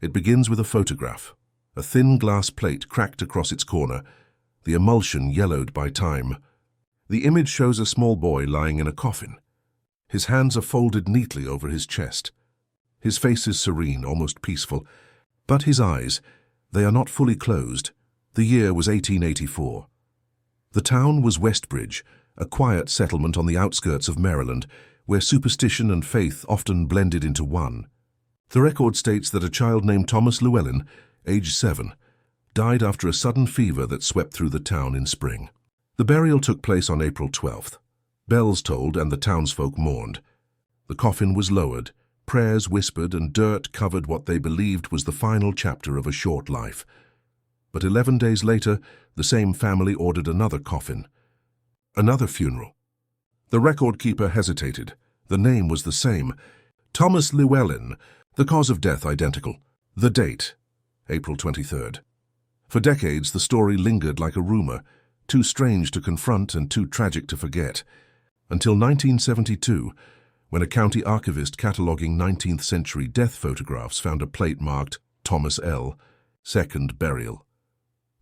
It begins with a photograph, a thin glass plate cracked across its corner, the emulsion yellowed by time. The image shows a small boy lying in a coffin. His hands are folded neatly over his chest. His face is serene, almost peaceful, but his eyes, they are not fully closed. The year was 1884. The town was Westbridge, a quiet settlement on the outskirts of Maryland, where superstition and faith often blended into one. The record states that a child named Thomas Llewellyn, age 7, died after a sudden fever that swept through the town in spring. The burial took place on April 12th. Bells tolled and the townsfolk mourned. The coffin was lowered, prayers whispered, and dirt covered what they believed was the final chapter of a short life. But 11 days later, the same family ordered another coffin, another funeral. The record keeper hesitated. The name was the same, Thomas Llewellyn, the cause of death identical. The date, April 23rd. For decades, the story lingered like a rumor, too strange to confront and too tragic to forget, until 1972, when a county archivist cataloging 19th century death photographs found a plate marked Thomas L., second burial.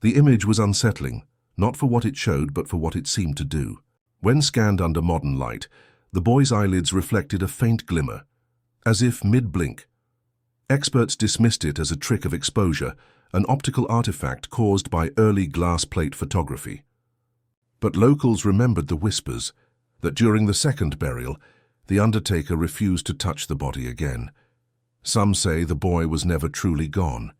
The image was unsettling, not for what it showed but for what it seemed to do. When scanned under modern light, the boy's eyelids reflected a faint glimmer, as if mid-blink. Experts dismissed it as a trick of exposure, an optical artifact caused by early glass plate photography. But locals remembered the whispers that during the second burial, the undertaker refused to touch the body again. Some say the boy was never truly gone.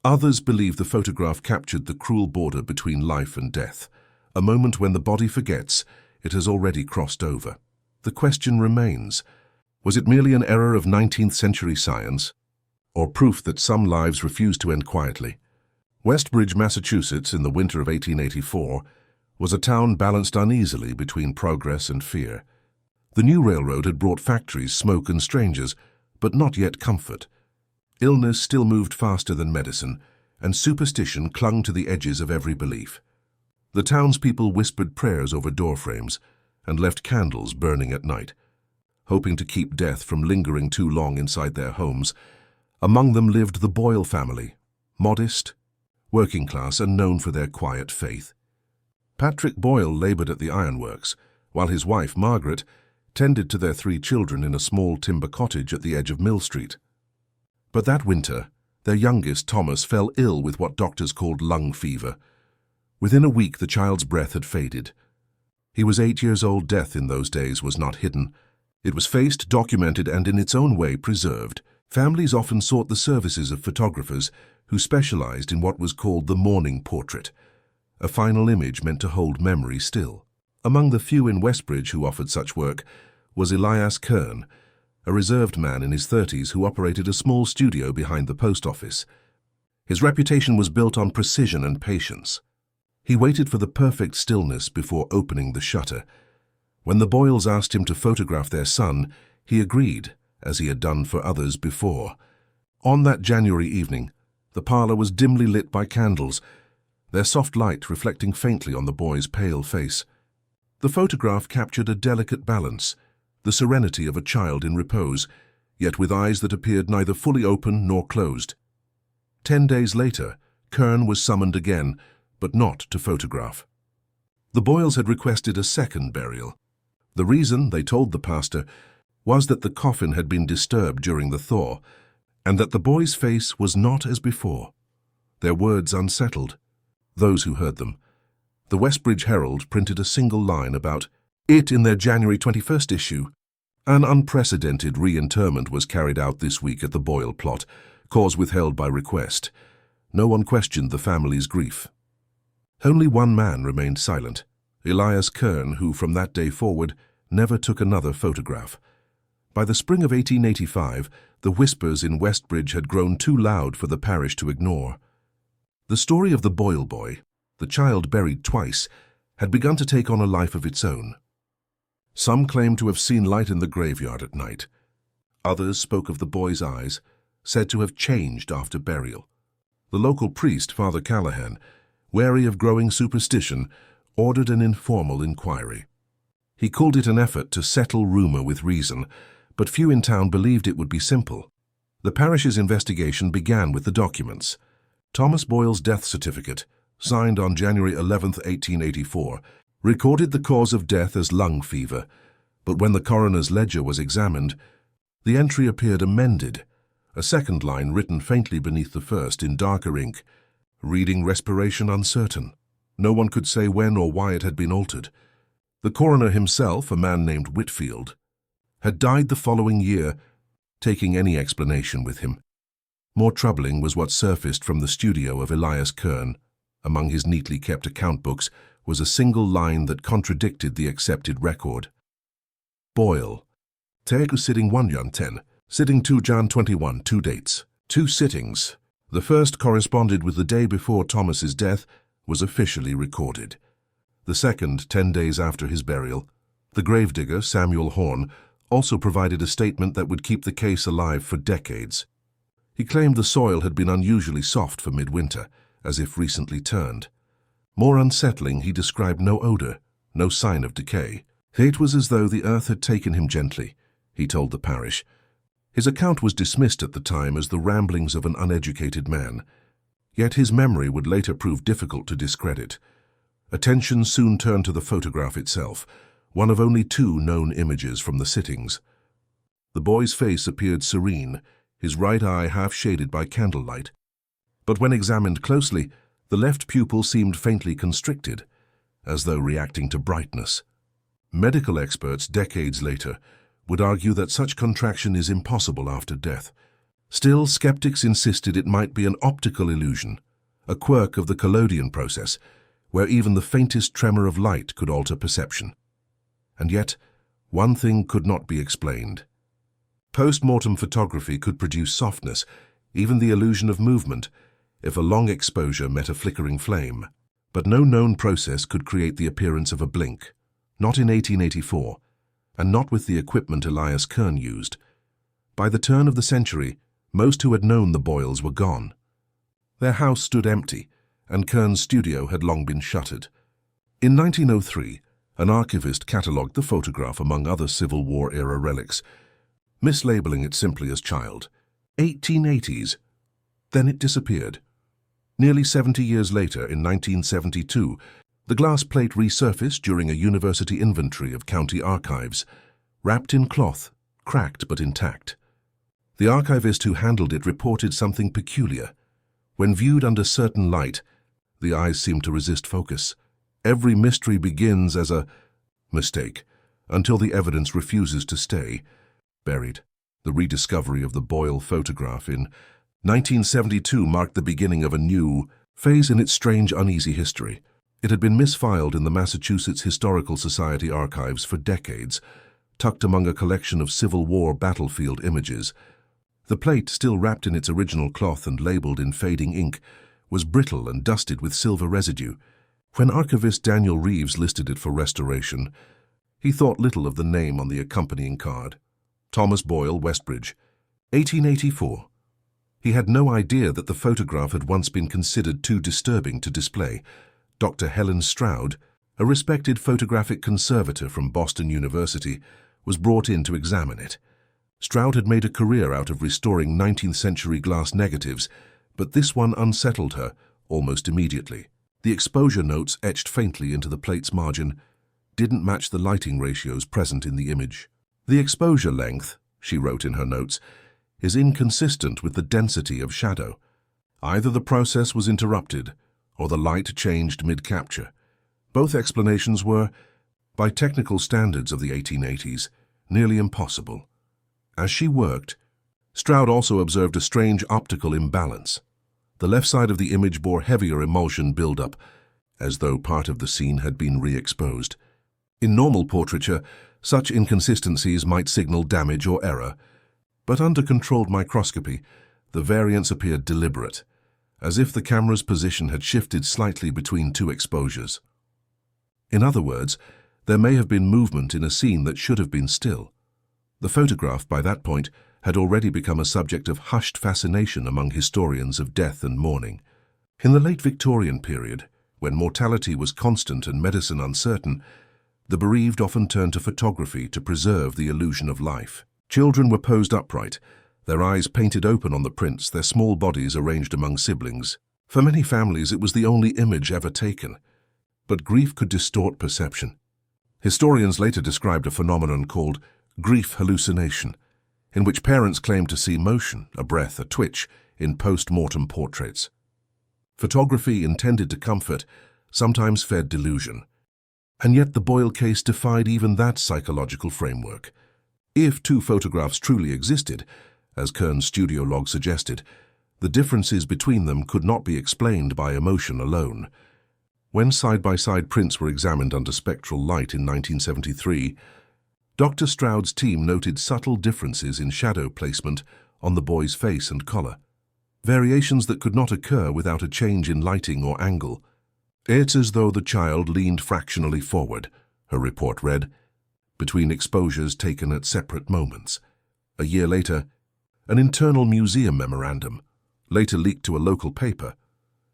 Others believe the photograph captured the cruel border between life and death, a moment when the body forgets it has already crossed over. The question remains, was it merely an error of 19th century science, or proof that some lives refuse to end quietly? Westbridge, Massachusetts, in the winter of 1884, was a town balanced uneasily between progress and fear. The new railroad had brought factories, smoke, and strangers, but not yet comfort. Illness still moved faster than medicine, and superstition clung to the edges of every belief. The townspeople whispered prayers over doorframes and left candles burning at night, hoping to keep death from lingering too long inside their homes. Among them lived the Boyle family, modest, working class, and known for their quiet faith. Patrick Boyle labored at the ironworks, while his wife, Margaret, tended to their 3 children in a small timber cottage at the edge of Mill Street. But that winter, their youngest, Thomas, fell ill with what doctors called lung fever. Within a week, the child's breath had faded. He was 8 years old. Death in those days was not hidden. It was faced, documented, and in its own way preserved. Families often sought the services of photographers who specialized in what was called the mourning portrait, a final image meant to hold memory still. Among the few in Westbridge who offered such work was Elias Kern, a reserved man in his 30s who operated a small studio behind the post office. His reputation was built on precision and patience. He waited for the perfect stillness before opening the shutter. When the Boyles asked him to photograph their son, he agreed, as he had done for others before. On that January evening, the parlor was dimly lit by candles, their soft light reflecting faintly on the boy's pale face. The photograph captured a delicate balance, the serenity of a child in repose, yet with eyes that appeared neither fully open nor closed. 10 days later, Kern was summoned again, but not to photograph. The Boyles had requested a second burial. The reason, they told the pastor, was that the coffin had been disturbed during the thaw, and that the boy's face was not as before. Their words unsettled those who heard them. The Westbridge Herald printed a single line about it in their January 21st issue. An unprecedented reinterment was carried out this week at the Boyle plot, cause withheld by request. No one questioned the family's grief. Only one man remained silent, Elias Kern, who from that day forward never took another photograph. By the spring of 1885, the whispers in Westbridge had grown too loud for the parish to ignore. The story of the Boyle boy, the child buried twice, had begun to take on a life of its own. Some claimed to have seen light in the graveyard at night. Others spoke of the boy's eyes, said to have changed after burial. The local priest, Father Callahan, wary of growing superstition, ordered an informal inquiry. He called it an effort to settle rumor with reason, but few in town believed it would be simple. The parish's investigation began with the documents. Thomas Boyle's death certificate, signed on January 11, 1884, recorded the cause of death as lung fever, but when the coroner's ledger was examined, the entry appeared amended, a second line written faintly beneath the first in darker ink, reading respiration uncertain. No one could say when or why it had been altered. The coroner himself, a man named Whitfield, had died the following year, taking any explanation with him. More troubling was what surfaced from the studio of Elias Kern. Among his neatly kept account books was a single line that contradicted the accepted record. Boyle. Teku sitting 1 Jan 10, sitting 2 Jan 21, 2 dates. 2 sittings. The first corresponded with the day before Thomas's death, was officially recorded. The second, 10 days after his burial. The gravedigger, Samuel Horn, also provided a statement that would keep the case alive for decades. He claimed the soil had been unusually soft for midwinter, as if recently turned. More unsettling, he described no odor, no sign of decay. It was as though the earth had taken him gently, he told the parish. His account was dismissed at the time as the ramblings of an uneducated man. Yet his memory would later prove difficult to discredit. Attention soon turned to the photograph itself, one of only 2 known images from the sittings. The boy's face appeared serene, his right eye half shaded by candlelight. But when examined closely, the left pupil seemed faintly constricted, as though reacting to brightness. Medical experts, decades later, would argue that such contraction is impossible after death. Still, skeptics insisted it might be an optical illusion, a quirk of the collodion process, where even the faintest tremor of light could alter perception. And yet, one thing could not be explained. Post-mortem photography could produce softness, even the illusion of movement, if a long exposure met a flickering flame. But no known process could create the appearance of a blink, not in 1884, and not with the equipment Elias Kern used. By the turn of the century, most who had known the Boyles were gone. Their house stood empty, and Kern's studio had long been shuttered. In 1903, an archivist catalogued the photograph among other Civil War-era relics, mislabeling it simply as child. 1880s. Then it disappeared. Nearly 70 years later, in 1972, the glass plate resurfaced during a university inventory of county archives, wrapped in cloth, cracked but intact. The archivist who handled it reported something peculiar. When viewed under certain light, the eyes seemed to resist focus. Every mystery begins as a mistake, until the evidence refuses to stay. Buried. The rediscovery of the Boyle photograph in 1972 marked the beginning of a new phase in its strange, uneasy history. It had been misfiled in the Massachusetts Historical Society archives for decades, tucked among a collection of Civil War battlefield images. The plate, still wrapped in its original cloth and labeled in fading ink, was brittle and dusted with silver residue. When archivist Daniel Reeves listed it for restoration, he thought little of the name on the accompanying card. Thomas Boyle, Westbridge, 1884. He had no idea that the photograph had once been considered too disturbing to display. Dr. Helen Stroud, a respected photographic conservator from Boston University, was brought in to examine it. Stroud had made a career out of restoring 19th-century glass negatives, but this one unsettled her almost immediately. The exposure notes etched faintly into the plate's margin didn't match the lighting ratios present in the image. The exposure length, she wrote in her notes, is inconsistent with the density of shadow. Either the process was interrupted, or the light changed mid-capture. Both explanations were, by technical standards of the 1880s, nearly impossible. As she worked, Stroud also observed a strange optical imbalance. The left side of the image bore heavier emulsion buildup, as though part of the scene had been re-exposed. In normal portraiture, such inconsistencies might signal damage or error, but under controlled microscopy, the variance appeared deliberate, as if the camera's position had shifted slightly between 2 exposures. In other words, there may have been movement in a scene that should have been still. The photograph, by that point, had already become a subject of hushed fascination among historians of death and mourning. In the late Victorian period, when mortality was constant and medicine uncertain, the bereaved often turned to photography to preserve the illusion of life. Children were posed upright, their eyes painted open on the prints, their small bodies arranged among siblings. For many families, it was the only image ever taken. But grief could distort perception. Historians later described a phenomenon called grief hallucination, in which parents claimed to see motion, a breath, a twitch, in post-mortem portraits. Photography intended to comfort sometimes fed delusion. And yet the Boyle case defied even that psychological framework. If two photographs truly existed, as Kern's studio log suggested, the differences between them could not be explained by emotion alone. When side-by-side prints were examined under spectral light in 1973, Dr. Stroud's team noted subtle differences in shadow placement on the boy's face and collar, variations that could not occur without a change in lighting or angle. "It's as though the child leaned fractionally forward," her report read, between exposures taken at separate moments. A year later, an internal museum memorandum, later leaked to a local paper,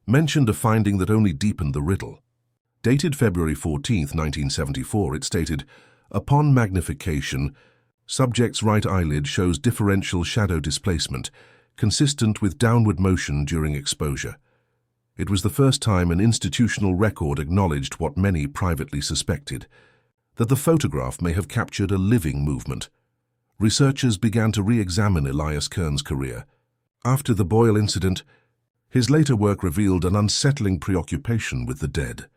mentioned a finding that only deepened the riddle. Dated February 14, 1974, it stated, "Upon magnification, subject's right eyelid shows differential shadow displacement, consistent with downward motion during exposure." It was the first time an institutional record acknowledged what many privately suspected, that the photograph may have captured a living movement. Researchers began to re-examine Elias Kern's career. After the Boyle incident, his later work revealed an unsettling preoccupation with the dead,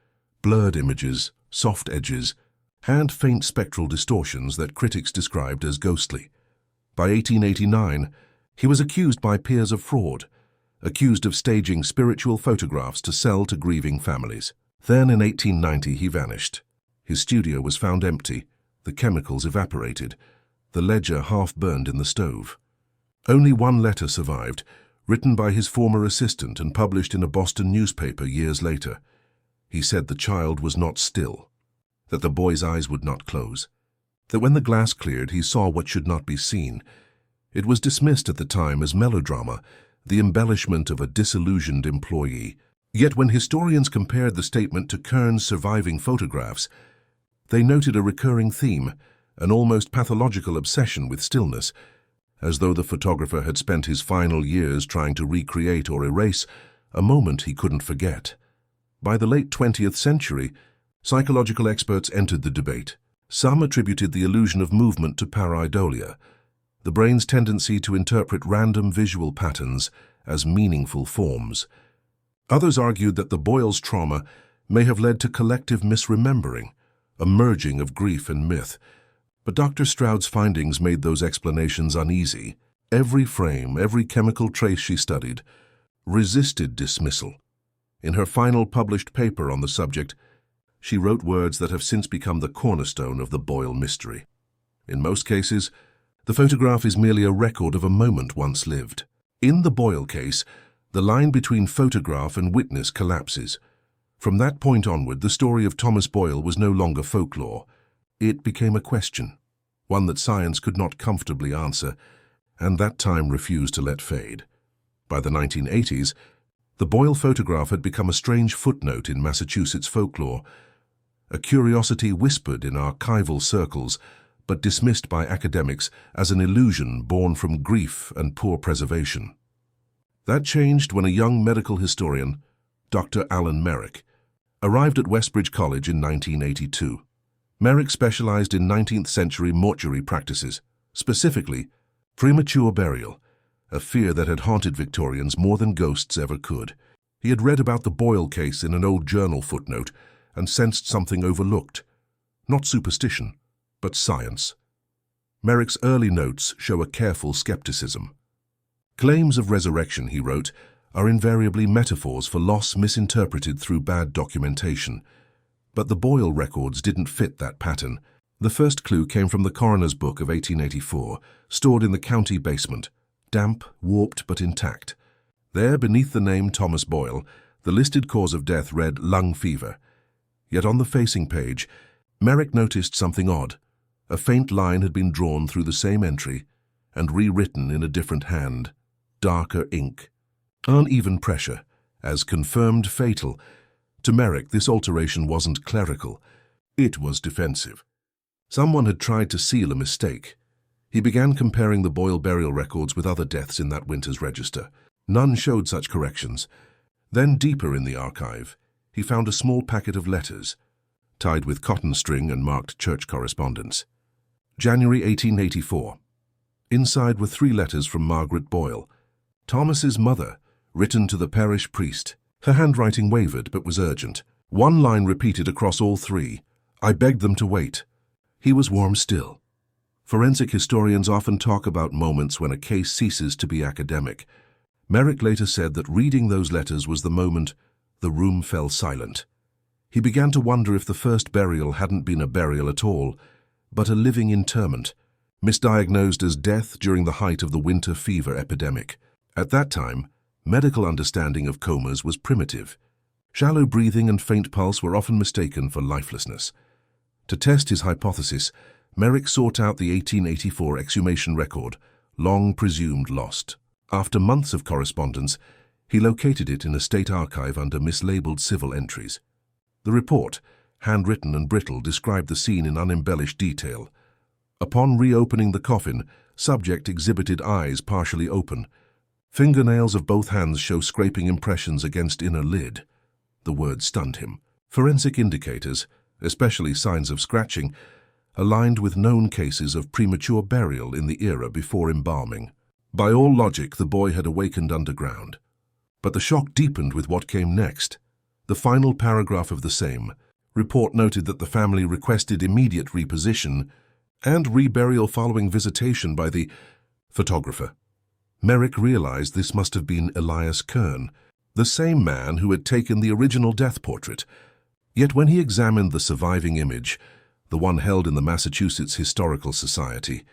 blurred images, soft edges, and faint spectral distortions that critics described as ghostly. By 1889, he was accused by peers of fraud, accused of staging spiritual photographs to sell to grieving families. Then in 1890 he vanished. His studio was found empty, the chemicals evaporated, the ledger half burned in the stove. Only one letter survived, written by his former assistant and published in a Boston newspaper years later. He said the child was not still, that the boy's eyes would not close, that when the glass cleared he saw what should not be seen. It was dismissed at the time as melodrama, the embellishment of a disillusioned employee. Yet when historians compared the statement to Kern's surviving photographs, they noted a recurring theme, an almost pathological obsession with stillness, as though the photographer had spent his final years trying to recreate or erase a moment he couldn't forget. By the late 20th century, psychological experts entered the debate. Some attributed the illusion of movement to pareidolia, the brain's tendency to interpret random visual patterns as meaningful forms. Others argued that the Boyle's trauma may have led to collective misremembering, a merging of grief and myth. But Dr. Stroud's findings made those explanations uneasy. Every frame, every chemical trace she studied, resisted dismissal. In her final published paper on the subject, she wrote words that have since become the cornerstone of the Boyle mystery. In most cases, the photograph is merely a record of a moment once lived. In the Boyle case, the line between photograph and witness collapses. From that point onward, the story of Thomas Boyle was no longer folklore. It became a question, one that science could not comfortably answer, and that time refused to let fade. By the 1980s, the Boyle photograph had become a strange footnote in Massachusetts folklore, a curiosity whispered in archival circles, but dismissed by academics as an illusion born from grief and poor preservation. That changed when a young medical historian, Dr. Alan Merrick, arrived at Westbridge College in 1982. Merrick specialized in 19th century mortuary practices, specifically premature burial, a fear that had haunted Victorians more than ghosts ever could. He had read about the Boyle case in an old journal footnote and sensed something overlooked, not superstition, but science. Merrick's early notes show a careful skepticism. Claims of resurrection, he wrote, are invariably metaphors for loss misinterpreted through bad documentation. But the Boyle records didn't fit that pattern. The first clue came from the coroner's book of 1884, stored in the county basement, damp, warped but intact. There, beneath the name Thomas Boyle, the listed cause of death read lung fever. Yet on the facing page, Merrick noticed something odd. A faint line had been drawn through the same entry and rewritten in a different hand, darker ink. Uneven pressure, as confirmed fatal. To Merrick, this alteration wasn't clerical. It was defensive. Someone had tried to seal a mistake. He began comparing the Boyle burial records with other deaths in that winter's register. None showed such corrections. Then, deeper in the archive, he found a small packet of letters, tied with cotton string and marked church correspondence. January 1884. Inside were 3 letters from Margaret Boyle, Thomas's mother, written to the parish priest. Her handwriting wavered but was urgent. One line repeated across all 3. I begged them to wait. He was warm still. Forensic historians often talk about moments when a case ceases to be academic. Merrick later said that reading those letters was the moment the room fell silent. He began to wonder if the first burial hadn't been a burial at all, but a living interment, misdiagnosed as death during the height of the winter fever epidemic. At that time, medical understanding of comas was primitive. Shallow breathing and faint pulse were often mistaken for lifelessness. To test his hypothesis, Merrick sought out the 1884 exhumation record, long presumed lost. After months of correspondence, he located it in a state archive under mislabeled civil entries. The report, handwritten and brittle, described the scene in unembellished detail. Upon reopening the coffin, subject exhibited eyes partially open. Fingernails of both hands show scraping impressions against inner lid. The word stunned him. Forensic indicators, especially signs of scratching, aligned with known cases of premature burial in the era before embalming. By all logic, the boy had awakened underground. But the shock deepened with what came next. The final paragraph of the same report noted that the family requested immediate reposition and reburial following visitation by the photographer. Merrick realized this must have been Elias Kern, the same man who had taken the original death portrait. Yet when he examined the surviving image, the one held in the Massachusetts Historical Society,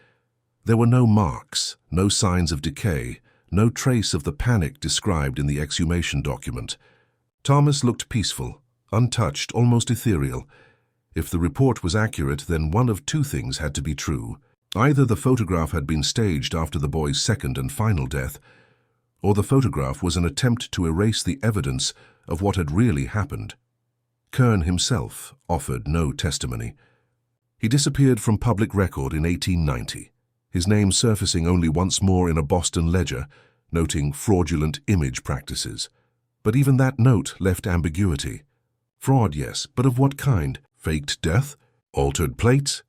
there were no marks, no signs of decay, no trace of the panic described in the exhumation document. Thomas looked peaceful, untouched, almost ethereal. If the report was accurate, then one of 2 things had to be true. Either the photograph had been staged after the boy's second and final death, or the photograph was an attempt to erase the evidence of what had really happened. Kern himself offered no testimony. He disappeared from public record in 1890, his name surfacing only once more in a Boston ledger, noting fraudulent image practices. But even that note left ambiguity. Fraud, yes, but of what kind? Faked death? Altered plates?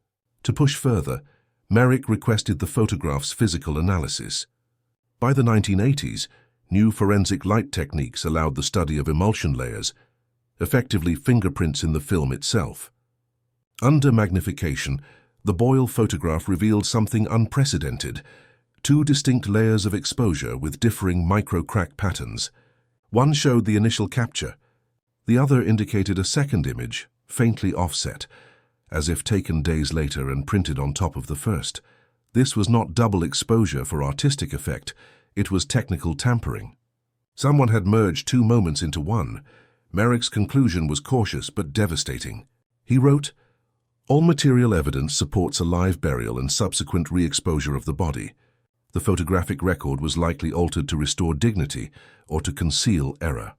To push further, Merrick requested the photograph's physical analysis. By the 1980s, new forensic light techniques allowed the study of emulsion layers, effectively fingerprints in the film itself. Under magnification, the Boyle photograph revealed something unprecedented: 2 distinct layers of exposure with differing micro-crack patterns. One showed the initial capture. The other indicated a second image, faintly offset, as if taken days later and printed on top of the first. This was not double exposure for artistic effect, it was technical tampering. Someone had merged 2 moments into one. Merrick's conclusion was cautious but devastating. He wrote, "All material evidence supports a live burial and subsequent re-exposure of the body. The photographic record was likely altered to restore dignity or to conceal error."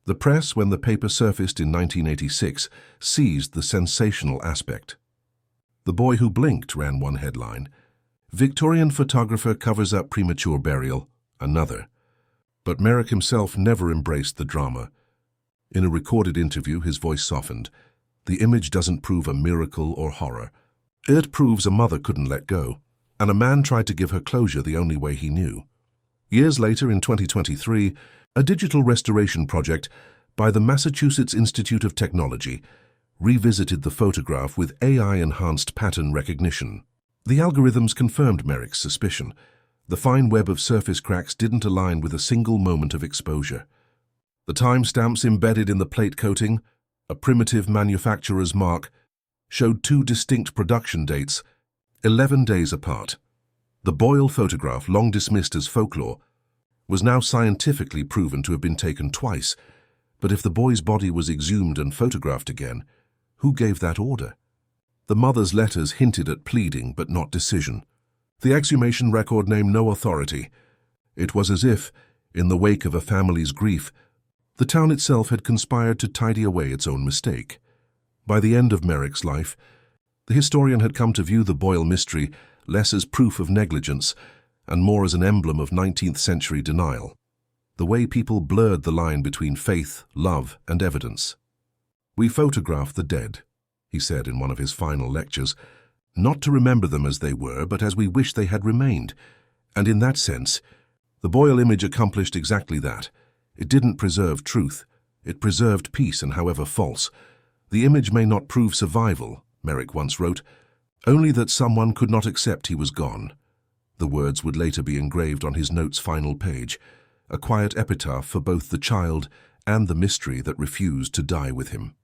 The press, when the paper surfaced in 1986, seized the sensational aspect. "The Boy Who Blinked," ran one headline. "Victorian photographer covers up premature burial," another. But Merrick himself never embraced the drama. In a recorded interview, his voice softened. "The image doesn't prove a miracle or horror. It proves a mother couldn't let go, and a man tried to give her closure the only way he knew." Years later, in 2023, a digital restoration project by the Massachusetts Institute of Technology revisited the photograph with AI-enhanced pattern recognition. The algorithms confirmed Merrick's suspicion. The fine web of surface cracks didn't align with a single moment of exposure. The timestamps embedded in the plate coating, a primitive manufacturer's mark, showed 2 distinct production dates, 11 days apart. The Boyle photograph, long dismissed as folklore, was now scientifically proven to have been taken twice. But if the boy's body was exhumed and photographed again, who gave that order? The mother's letters hinted at pleading but not decision. The exhumation record named no authority. It was as if, in the wake of a family's grief, the town itself had conspired to tidy away its own mistake. By the end of Merrick's life, the historian had come to view the Boyle mystery less as proof of negligence, and more as an emblem of 19th-century denial. The way people blurred the line between faith, love, and evidence. "We photograph the dead," he said in one of his final lectures, "not to remember them as they were, but as we wish they had remained." And in that sense, the Boyle image accomplished exactly that. It didn't preserve truth. It preserved peace, and however false. "The image may not prove survival," Merrick once wrote, "only that someone could not accept he was gone." The words would later be engraved on his note's final page, a quiet epitaph for both the child and the mystery that refused to die with him.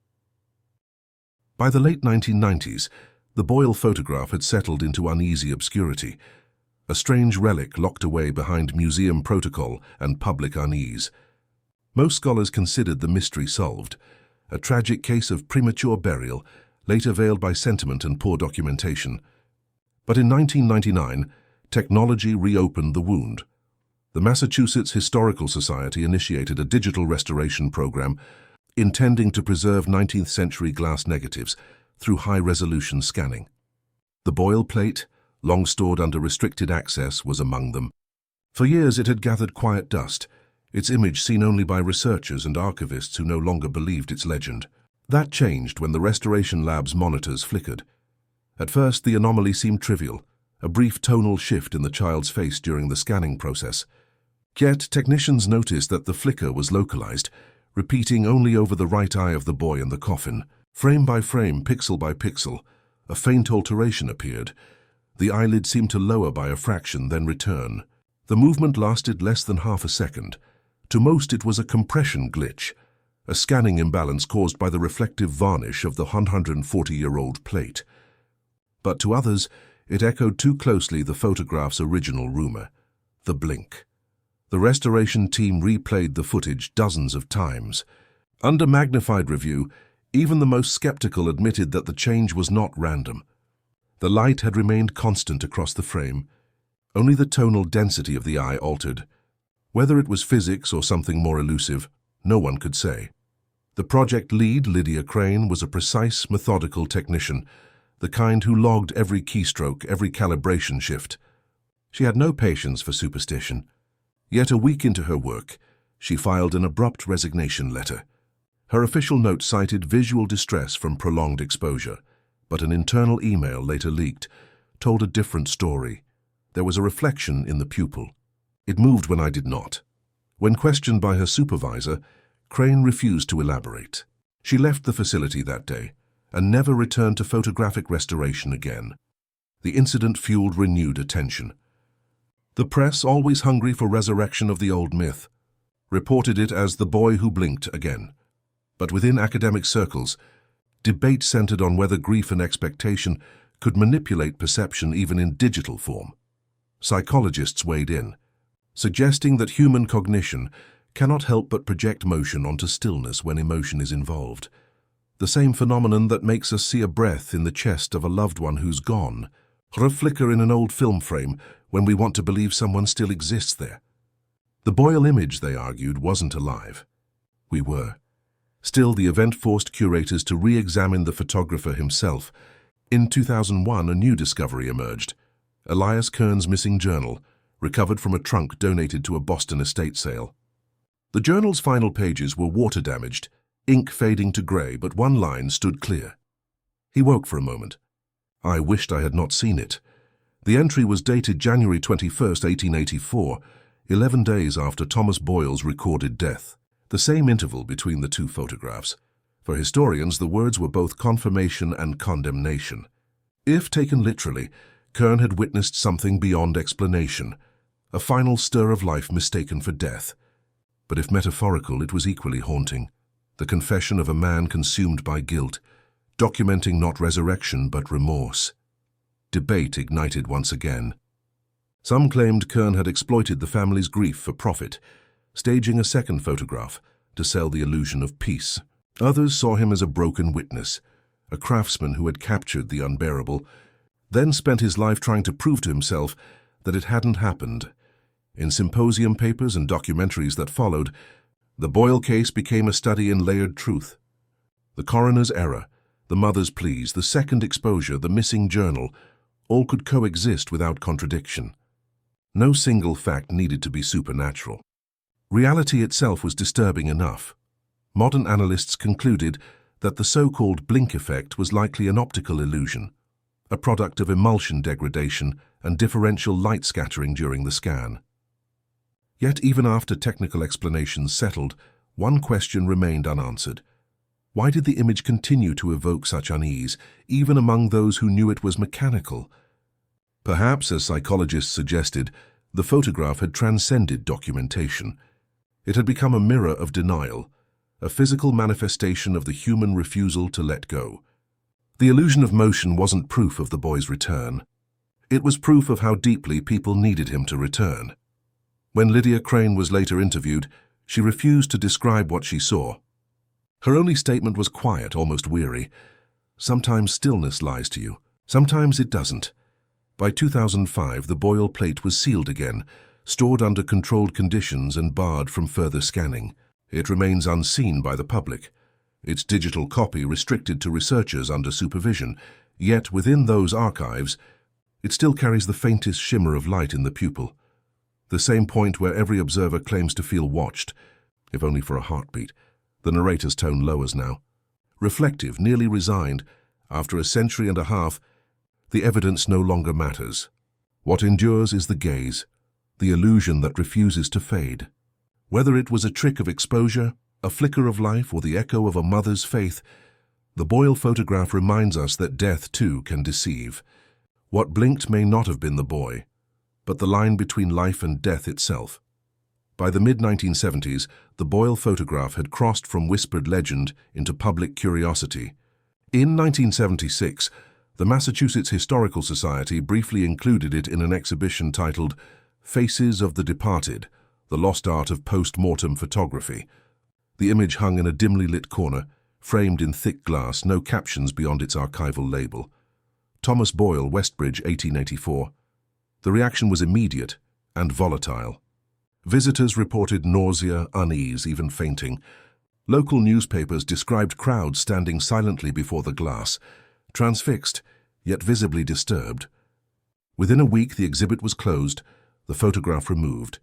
By the late 1990s, the Boyle photograph had settled into uneasy obscurity, a strange relic locked away behind museum protocol and public unease. Most scholars considered the mystery solved, a tragic case of premature burial, later veiled by sentiment and poor documentation. But in 1999, technology reopened the wound. The Massachusetts Historical Society initiated a digital restoration program intending to preserve 19th-century glass negatives through high-resolution scanning. The Boyle plate, long stored under restricted access, was among them. For years it had gathered quiet dust, its image seen only by researchers and archivists who no longer believed its legend. That changed when the Restoration Lab's monitors flickered. At first, the anomaly seemed trivial, a brief tonal shift in the child's face during the scanning process. Yet, technicians noticed that the flicker was localized, repeating only over the right eye of the boy in the coffin. Frame by frame, pixel by pixel, a faint alteration appeared. The eyelid seemed to lower by a fraction, then return. The movement lasted less than half a second. To most, it was a compression glitch, a scanning imbalance caused by the reflective varnish of the 140-year-old plate. But to others, it echoed too closely the photograph's original rumor, the blink. The restoration team replayed the footage dozens of times. Under magnified review, even the most skeptical admitted that the change was not random. The light had remained constant across the frame. Only the tonal density of the eye altered. Whether it was physics or something more elusive, no one could say. The project lead, Lydia Crane, was a precise, methodical technician, the kind who logged every keystroke, every calibration shift. She had no patience for superstition. Yet a week into her work, she filed an abrupt resignation letter. Her official note cited visual distress from prolonged exposure, but an internal email later leaked told a different story. There was a reflection in the pupil. "It moved when I did not." When questioned by her supervisor, Crane refused to elaborate. She left the facility that day and never returned to photographic restoration again. The incident fueled renewed attention. The press, always hungry for resurrection of the old myth, reported it as the boy who blinked again. But within academic circles, debate centered on whether grief and expectation could manipulate perception even in digital form. Psychologists weighed in, suggesting that human cognition cannot help but project motion onto stillness when emotion is involved. The same phenomenon that makes us see a breath in the chest of a loved one who's gone, or a flicker in an old film frame when we want to believe someone still exists there. The Boyle image, they argued, wasn't alive. We were. Still, the event forced curators to re-examine the photographer himself. In 2001, a new discovery emerged. Elias Kern's missing journal, recovered from a trunk donated to a Boston estate sale. The journal's final pages were water-damaged, ink fading to gray, but one line stood clear. He woke for a moment. "I wished I had not seen it." The entry was dated January 21, 1884, 11 days after Thomas Boyle's recorded death, the same interval between the two photographs. For historians, the words were both confirmation and condemnation. If taken literally, Kern had witnessed something beyond explanation, a final stir of life mistaken for death. But if metaphorical, it was equally haunting, the confession of a man consumed by guilt, documenting not resurrection but remorse. Debate ignited once again. Some claimed Kern had exploited the family's grief for profit, staging a second photograph to sell the illusion of peace. Others saw him as a broken witness, a craftsman who had captured the unbearable, then spent his life trying to prove to himself that it hadn't happened. In symposium papers and documentaries that followed, the Boyle case became a study in layered truth. The coroner's error, the mother's pleas, the second exposure, the missing journal, All could coexist without contradiction. No single fact needed to be supernatural. Reality itself was disturbing enough. Modern analysts concluded that the so-called blink effect was likely an optical illusion, a product of emulsion degradation and differential light scattering during the scan. Yet even after technical explanations settled, one question remained unanswered. Why did the image continue to evoke such unease, even among those who knew it was mechanical? Perhaps, as psychologists suggested, the photograph had transcended documentation. It had become a mirror of denial, a physical manifestation of the human refusal to let go. The illusion of motion wasn't proof of the boy's return. It was proof of how deeply people needed him to return. When Lydia Crane was later interviewed, she refused to describe what she saw. Her only statement was quiet, almost weary. Sometimes stillness lies to you, sometimes it doesn't. By 2005, the Boyle plate was sealed again, stored under controlled conditions and barred from further scanning. It remains unseen by the public. Its digital copy restricted to researchers under supervision, yet within those archives, it still carries the faintest shimmer of light in the pupil. The same point where every observer claims to feel watched, if only for a heartbeat. The narrator's tone lowers now. Reflective, nearly resigned, after a century and a half, the evidence no longer matters. What endures is the gaze, the illusion that refuses to fade. Whether it was a trick of exposure, a flicker of life, or the echo of a mother's faith, the Boyle photograph reminds us that death, too, can deceive. What blinked may not have been the boy, but the line between life and death itself. By the mid-1970s, the Boyle photograph had crossed from whispered legend into public curiosity. In 1976, the Massachusetts Historical Society briefly included it in an exhibition titled Faces of the Departed, The Lost Art of Post-Mortem Photography. The image hung in a dimly lit corner, framed in thick glass, no captions beyond its archival label. Thomas Boyle, Westbridge, 1884. The reaction was immediate and volatile. Visitors reported nausea, unease, even fainting. Local newspapers described crowds standing silently before the glass, transfixed, yet visibly disturbed. Within a week, the exhibit was closed, the photograph removed,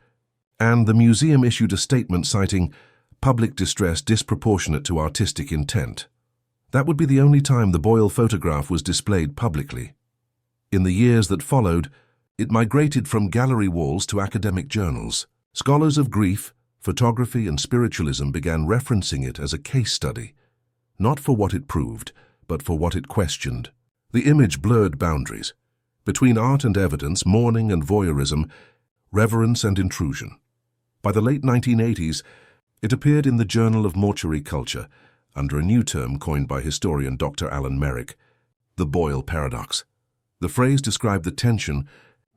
and the museum issued a statement citing public distress disproportionate to artistic intent. That would be the only time the Boyle photograph was displayed publicly. In the years that followed, it migrated from gallery walls to academic journals. Scholars of grief, photography, and spiritualism began referencing it as a case study, not for what it proved, but for what it questioned. The image blurred boundaries between art and evidence, mourning and voyeurism, reverence and intrusion. By the late 1980s, it appeared in the Journal of Mortuary Culture under a new term coined by historian Dr. Alan Merrick, the Boyle paradox. The phrase described the tension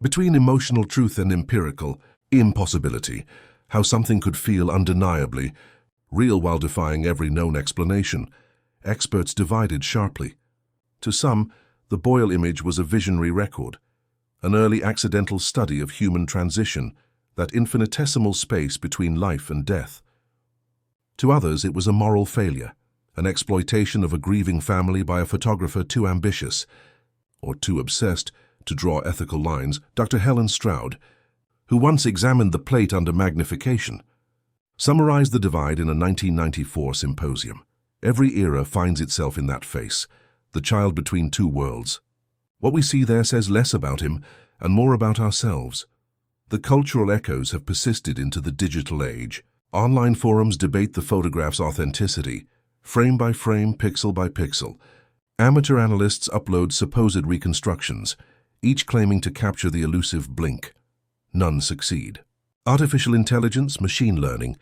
between emotional truth and empirical impossibility, how something could feel undeniably real while defying every known explanation. Experts divided sharply. To some, the Boyle image was a visionary record, an early accidental study of human transition, that infinitesimal space between life and death. To others, it was a moral failure, an exploitation of a grieving family by a photographer too ambitious, or too obsessed, to draw ethical lines. Dr. Helen Stroud, who once examined the plate under magnification, summarized the divide in a 1994 symposium. Every era finds itself in that face, the child between two worlds. What we see there says less about him and more about ourselves. The cultural echoes have persisted into the digital age. Online forums debate the photograph's authenticity, frame by frame, pixel by pixel. Amateur analysts upload supposed reconstructions, each claiming to capture the elusive blink. None succeed. Artificial intelligence, machine learning,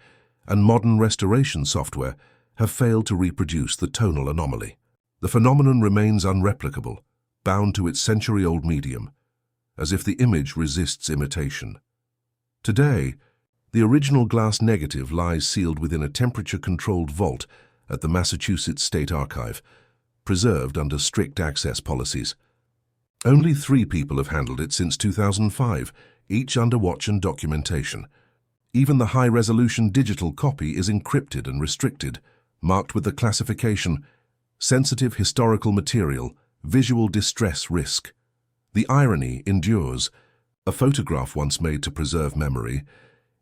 and modern restoration software have failed to reproduce the tonal anomaly. The phenomenon remains unreplicable, bound to its century-old medium, as if the image resists imitation. Today, the original glass negative lies sealed within a temperature-controlled vault at the Massachusetts State Archive, preserved under strict access policies. Only 3 people have handled it since 2005, each under watch and documentation. Even the high-resolution digital copy is encrypted and restricted, marked with the classification Sensitive Historical Material, Visual Distress Risk. The irony endures. A photograph once made to preserve memory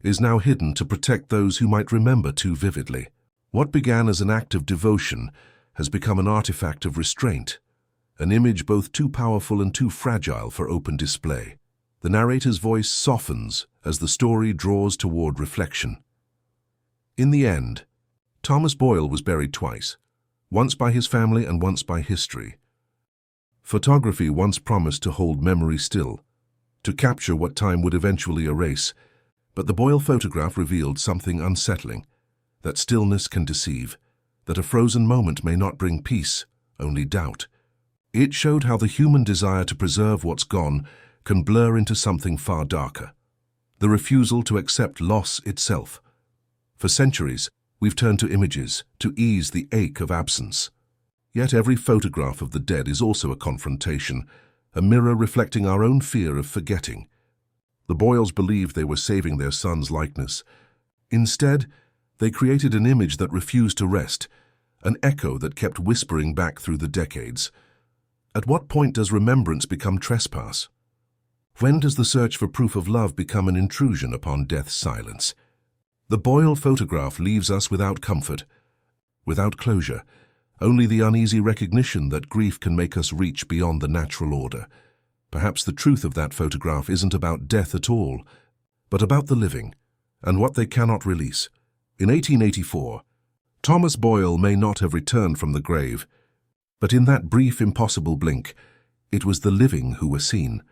is now hidden to protect those who might remember too vividly. What began as an act of devotion has become an artifact of restraint, an image both too powerful and too fragile for open display. The narrator's voice softens as the story draws toward reflection. In the end, Thomas Boyle was buried twice, once by his family and once by history. Photography once promised to hold memory still, to capture what time would eventually erase, but the Boyle photograph revealed something unsettling, that stillness can deceive, that a frozen moment may not bring peace, only doubt. It showed how the human desire to preserve what's gone can blur into something far darker, the refusal to accept loss itself. For centuries, we've turned to images to ease the ache of absence. Yet every photograph of the dead is also a confrontation, a mirror reflecting our own fear of forgetting. The Boyles believed they were saving their son's likeness. Instead, they created an image that refused to rest, an echo that kept whispering back through the decades. At what point does remembrance become trespass? When does the search for proof of love become an intrusion upon death's silence? The Boyle photograph leaves us without comfort, without closure, only the uneasy recognition that grief can make us reach beyond the natural order. Perhaps the truth of that photograph isn't about death at all, but about the living and what they cannot release. In 1884, Thomas Boyle may not have returned from the grave, but in that brief, impossible blink, it was the living who were seen.